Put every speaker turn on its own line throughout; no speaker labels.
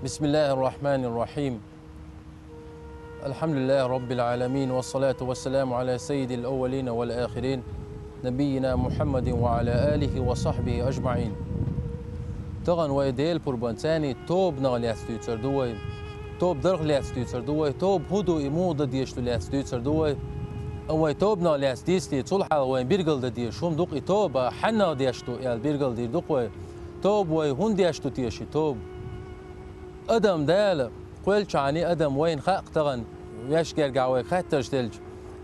بسم الله الرحمن الرحيم. الحمد لله رب العالمين، والصلاة والسلام على سيد الأولين والآخرين نبينا محمد وعلى آله وصحبه أجمعين. طغن ويديل بربانتاني توب نغلياتستيوتر دوي توب درغلياتستيوتر دوي توب هدو إمودة ديشتولياتستيوتر دوي أوي توب نغلياتستيستي تصلحة وين بيرغل دير شوم دوق توب حنا ديشتو يال بيرغل دير دوق توب وي هون ديشتو تيشي توب أدم دال قلت عني أدم وين خاق طغن ويش جرجع ويخاتش تلج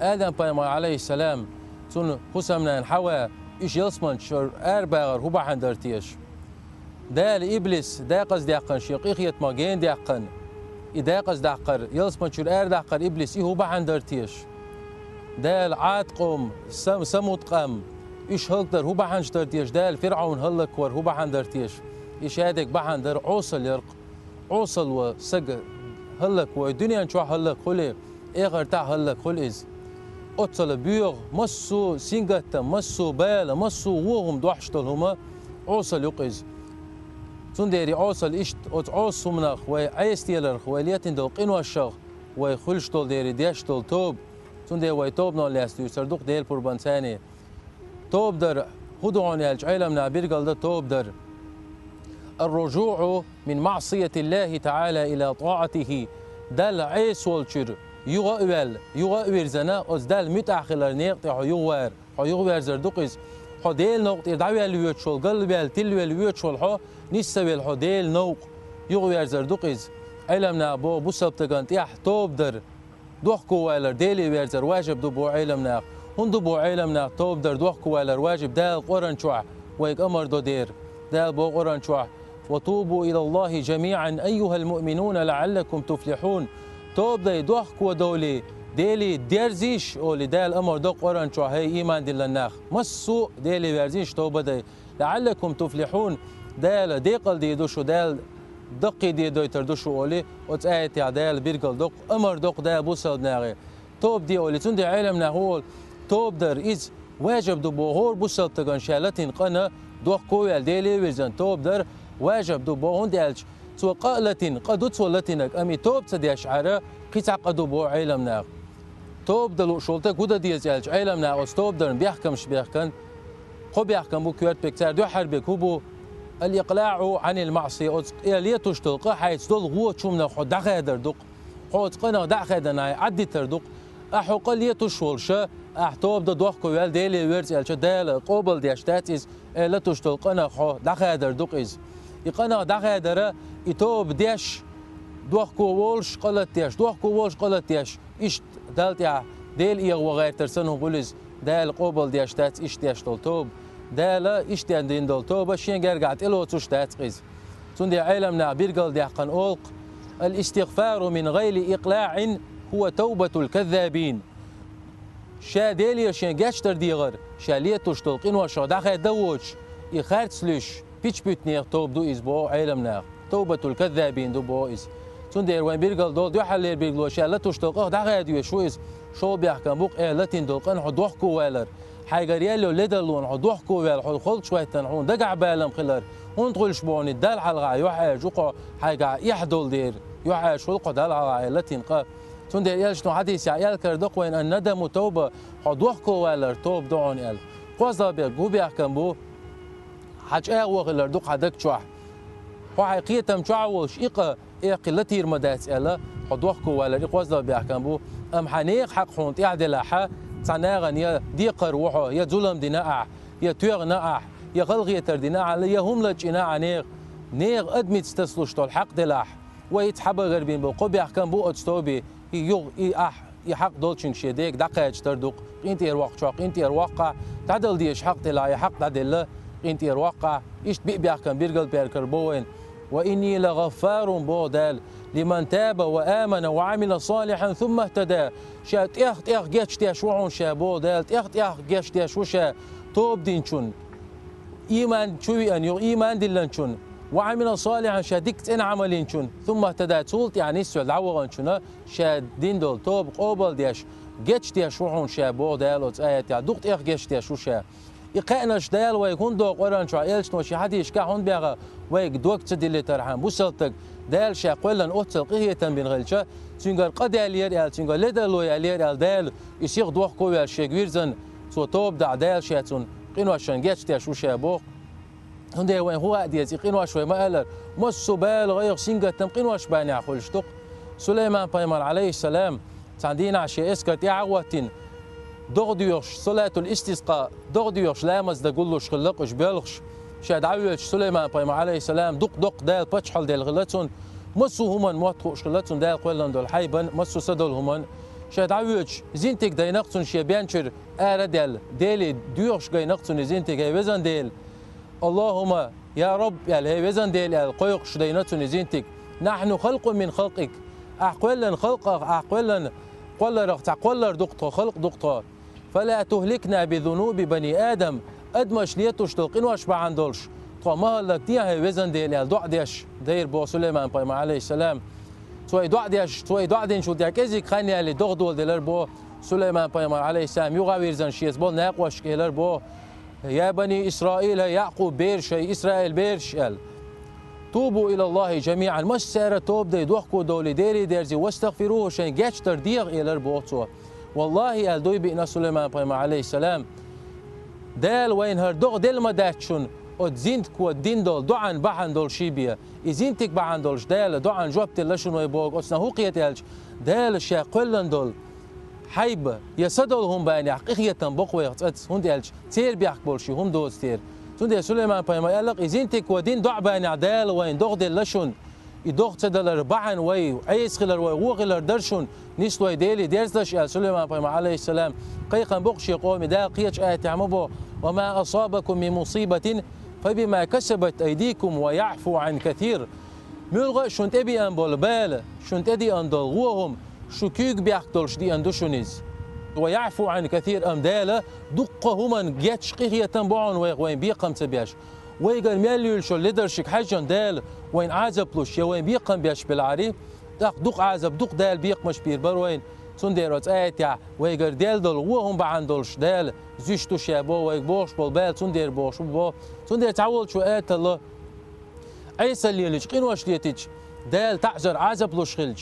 آدم بيما عليه السلام تون حسمنا نحوى إيش يلسمن شر أربعر هو بحندر تيش دال إبليس داقز داقن شيق إخيت ماجين داقن إداقز داقر يلسمن شر داقر إبليس إيه هو بحندر تيش دال عاد قوم سموت قام إيش هلقدر هو بحندر تيش دال فرعون هلك ور هو بحندر تيش إيش هادك بحندر عوصل يرق عوصل وسج هلك والدنيا نشوح هلك خلي إغر تاع هلك خليز أتصل بيوغ مسو سينجتا مسو بالا مسو وهم دوحشتل هما عوصل يقز تنديري عوصل إشت عوص منخ وعيستيلر وليتن دو قنوا الشغ ويخلشتل ديري ديشتل توب تندير ويتوب نون لاستو يسردوق ديل بربانتاني توب در هدوعني الجعيلة من عبيرقل ده توب در الرجوع من معصية الله تعالى إلى طاعته دل عيس والشر يغوير زنا أز دل متأخلر نيقطع يغوير زردقز حديل نوق دعوي الويتشول قلبي التلوي الويتشول حا نسوي الحديل نوق يغوير زردقز علمنا بو بوسبتغان تيح توب در دوخكو والر ديلي ويرزر واجب دبو علمنا هون دبو علمنا توب در دوخكو والر واجب دال قرن شوع ويك أمر دو دير دال بو قرن شوع وتوبوا إلى الله جميعا أيها المؤمنون لعلكم تفلحون توب داي دوخك ودولي ديلي ديرزيش أولي دال أمر دوق قرن شو هي إيمان دي لناخ مسو ديلي بيرزيش توبة داي لعلكم تفلحون دال ديقل دي دوشو دال دقي دي دوي تردوشو أولي وتآيت يا دال بيرقل دوق أمر دوق دال بوسل ناغي توب دي أولي تندي علمنا هول توب در إز واجب دو بوهور بوسل تغن شالتين قنا دوق كويل ديلي ويزن توب در واجب دو بوهون ديالش سو قالتين قدوت سولتينك أمي توب تدي أشعار قيتع قدو بو علمنا توب دلو شولتك ودا ديالش علمنا توب در بيحكمش بيحكم خو بيحكم بو كيرت بكتار دو حربك هو بو الإقلاع عن المعصية إليتوش تلقى حيث دول غوة شومنا خو دخادر دوق خو تقنا دخادنا عدي تردوق أحق ليتوش ولشة أحتوب دو دوخ كويل ديلي ويرز إلشة دال قوبل دياشتات إز إليتوش تلقنا خو دخادر دوق إز يقنا دخادر إتوب ديش دوخ كوولش قلت ديش دوخ كوولش قلت ديش إيش دالت يا ديل إيه وغير ترسنه قولز دال قوبل دياشتات إيش ديش تلتوب دال إيش دين دلتوب شين جرجعت إلو تشتات قيز تندي علمنا بيرجل ديحقن أولق الاستغفار من غير إقلاع هو توبة الكذابين شا ديلي شين جاشتر ديغر شالية تشتلقين وشا داخل دووش يخارتسلش بيش بيتنيغ توب دو إز بو علمنا توبة الكذابين دو بو إز تندير وين بيرجل دول دو حلير بيرجلو شالة تشتلقه داخل ديو شو إز شو بيحكم بوق لاتين دولقن حدوح كوالر حاجريالو لدلون حدوح كوال حد خلط شوية تنحون دقع بالم خلر هون تقولش بوني دال حلقة يوحى جوقع حاجة يحدول دير يوحى شلقة دال على لاتين قا تندير يالش نو حديث يال كردق وين الندم توبة حدوح كوالر توب دعون يال قوزا بيقو بيحكم بو حاج اغوغ الردوق حدك شوح هو حقيقة مشعوش إيقا قلتي رمدات إلا حدوح كوالر قوزا بيحكم بو أم حنيق حق حونت يعدل حا تناغن يا ديقر وحو يا ظلم ديناع يا توغ ناع يا غلغي ترديناع يا هم لجينا نيغ ادمي تستسلش طول حق دلاح ويتحب غربين بقو يحكم بو اتستوبي يغ يحق دولشين شيديك دقاج تردق انت يرواق شاق انت يرواقع تعدل ديش حق دلا يحق تعدل انت يرواقع ايش بيحكم بيرقل بيركر بوين واني لغفار بودال لمن تاب وآمن وعمل صالحا ثم اهتدى شات اخ جيشتيا شوعون شابو دالت اخ جيشتيا شوشا توب دينشون ايمان شوي ان ايمان دلنشون وعمل صالحا شاديكت ان عملينشون ثم اهتدى تولت يعني سؤال عوغنشون شاد دين دول توب قوبل ديش جيشتيا شوعون شابو دالت ايات دوقت اخ جيشتيا شوشا يقعنش دال ويكون دوق وران شو إلش نوشي حد يشكا هون بيغا ويك دوق تدلي ترحم بوسلتك دال شاقولن أوتسل قهية بين غلشة تنقل قد يالير ال تنقل لدلو يالير ال دال يسيق دوق كوي الشيغويرزن تو توب دا دال شاتون قينواشن جاتش تاشو شابوق هندي وين هو أديز قينواش وين ما قالر مصو بال غير سينجتم قينواش باني عخولشتق سليمان بيمر عليه السلام تعدينا عشي اسكت يعوتين دغديوش صلاة الاستسقاء دغديوش لامز دا قلوش خلقش بيلغش شاد عويش سليمان بيمر عليه السلام دق دال بتشحل دال غلتون مصو همن موتخوش غلتون دال قولن دول حيبن مصو سدول همن شاد عويش زينتك دا ينقصن شي بيانشر آردل ديلي ديوش غي نقصن زينتك هي وزن ديل اللهم يا رب يا هي وزن ديل القيق شدينتون زينتك نحن خلق من خلقك أقولا خلقك أقولا قولر تعقولر دقطة خلق دقطة فلا تهلكنا بذنوب بني آدم أدمش ليتوش تلقين واش بعندولش طما لتيا هي وزن ديل دع ديش دير بو سليمان بيما عليه السلام توي دع ديش توي دع دين شو ديك ازيك خاني اللي دغدول ديلر بو سليمان بيما عليه السلام يغاوير زن شيز بول ناقوش كيلر بو يا بني إسرائيل يعقوب بيرش إسرائيل بيرش توبوا إلى الله جميعا مش سارة توب دي دوحكو دولي ديري ديرزي واستغفروه شين جاتش ترديغ إلى البوطوة والله الدوي بإنا سليمان بيما عليه السلام دال وين هردوغ ديل ما داتشون ودزينت كو الدين دول دعان بحن دول شيبيا إزينتك بحن دولش دال دعان جوبت اللشون ويبوغ أسنا هوقية الش دال شاقلن دول حيب يصدلهم باني حقيقة بقوة يقصد هون ديالش تير بيحكبولشي هم دوز تير تون سليمان بيما قالك إزينتك ودين دع باني عدال وين دوغ دلشون يدوغ تدلر بعن وي عيس خلر وي وغلر درشون نيست وي ديلي ديرزلش يا سليمان بيما عليه السلام قيقا بقشي قومي دا قيتش آيات عمبو وما أصابكم من مصيبة فبما كسبت أيديكم ويعفو عن كثير ملغى شنت أبي أنبول بال شنت أدي أندلغوهم شكيك بيحكتولش دي أندوشونيز ويعفو عن كثير أمدالة دقهما جاتش قيقية تنبعون وين بيقم تبياش ويقال ميليول شو ليدرشك حاجة دال وين عازبلوش يا وين بيقم بياش بالعري دق عازب دق دال بيقمش بيربر وين تنديروت آيتيا ويقال دال دول وهم بعندولش دال زيشتو شابو ويقبوش بالبال تندير بوش بو تندير تعول شو آيت الله عيسى اللي ليش واش ليتيش دال تعجر عازبلوش خلج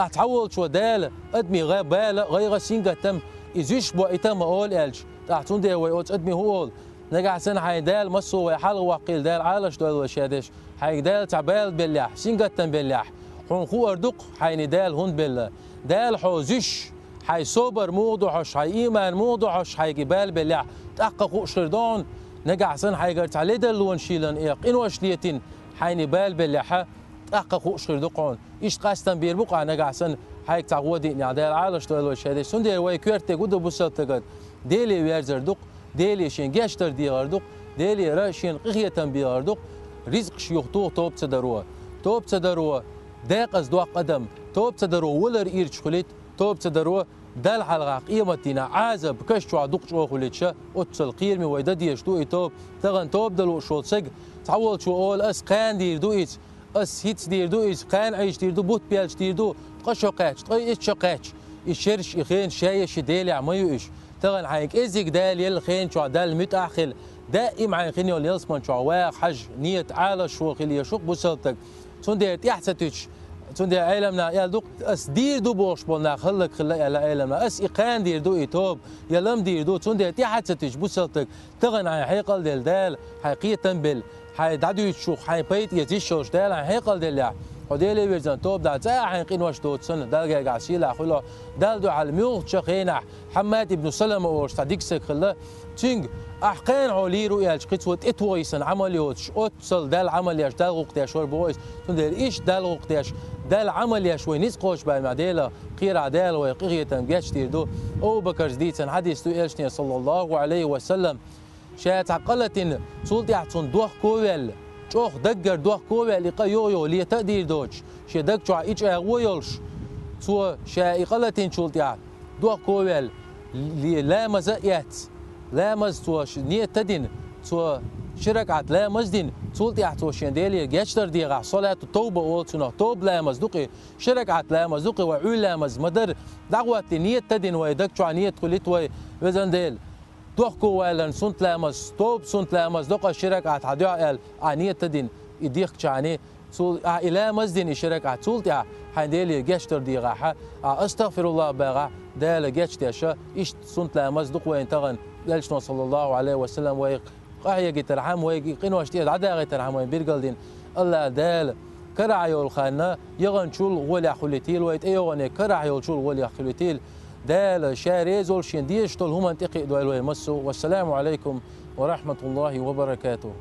تحول شو دال ادمي غاب بالا غير سينجا تم يزيش بو ايتم اول الش تحتون دي ويوت ادمي هو نجع سن حي دال مسو ويحل وقيل دال عالش دال وشادش حي دال تعبال بالله سينجا تم بالله حون خو اردق حي دال هون بالله دال حوزيش حي صبر موضوعش حي ايمان موضوعش حي جبال بالله تحققوا شردون نجع سن حي قرت على دال ونشيلن ايق واش ليتين حي بال بالله تحققوا شردقون إيش قاستن بيربق أنا قاعسن هيك تعودي إني عدال عالش تقول وشهادة سندي ويا كورت جود بوسط تقد ديلي ويرزردق ديلي شين جاشتر دياردق ديلي راشين قخية بياردق رزق شيوخطو توب تدروا داق از دوا قدم توب تدروا ولر إيرش خليت توب تدروا دال حلقة قيمتنا عازب كشتو عدق شو خليتشا أتصل قيرمي ويدد يشتو توب تغن توب دلو شو سج تعول شو أول أس قان دير دويت أس هيتس ديردو إيش قان عيش ديردو بوت بيالش ديردو قشو قاتش إيش شقاتش إيشرش إخين شايش ديلي عميو إيش تغن حيك إزيك دال يل خين شو دال متأخل دائم عن خين يل يلسمن شو واق حج نية عالش شو خلي يشوق بوسلتك تندير يحسدتش تندير عالمنا يلدوق أس ديردو بوش بولنا خلك على عالمنا أس إقان ديردو إيتوب يلم ديردو تندير يحسدتش بوسلتك تغن عن حيقل دال حقيقة تنبل حي دعدو يتشوخ حي بيت يتشوش دال عن حيقل دال وديلي بيرزن توب دا زي عن قين واش دوت سن دال جا عسيلا خلا دال دو على ميوخ شخينا حماد ابن سلمة اور صديق سك خلا تشينج احقان عليرو يالش قيتوت اتويسن عمليوتش اوتصل دال عملياش دال وقتاش ور بويس تندير ايش دال وقتاش دال عملياش وين نسقوش باي معديلا قير عدال ويقية تنجاش ديردو او بكر زديتن حديث تو ايشني صلى الله عليه وسلم شات عقلة سولتي عطون دوخ كويل شوخ دقر دوخ كويل لقى يو لي تقدير دوش شي دق شو ايش اغويلش سو شا عقلة شولتي دوخ كويل لي لا مزايات لا مز تو نيه تدين تو شرك عت لا مزدين سولتي عطو شنديلي جاشتر ديغا صلاة التوبة اولتنا توب لا مزدقي شرك عت لا مزدقي وعول لا مز مدر دعوة نيه تدين ويدق شو نيه تقولت وي وزنديل تحكو ولا سنت لامس توب سنت لامس دوق الشرك عتعدوا عنية تدين يديك جاني سول إلى مزدين الشرك عتولت حنديلي جشتر دي راحة أستغفر الله بقى دال جشتشة إيش سنت لامس دوق وين تغن لالشنا صلى الله عليه وسلم ويق قاعية ترحم ويقي قنوش تيد عدا ترحم وين بيرقلدين الله دال كرعيو الخانة يغن شول ولي خلتيل ويت أيوغني كرعيو شول ولي خلتيل دال شاريزول شين ديشتول هم انتقي دوالو يمسو والسلام عليكم ورحمة الله وبركاته.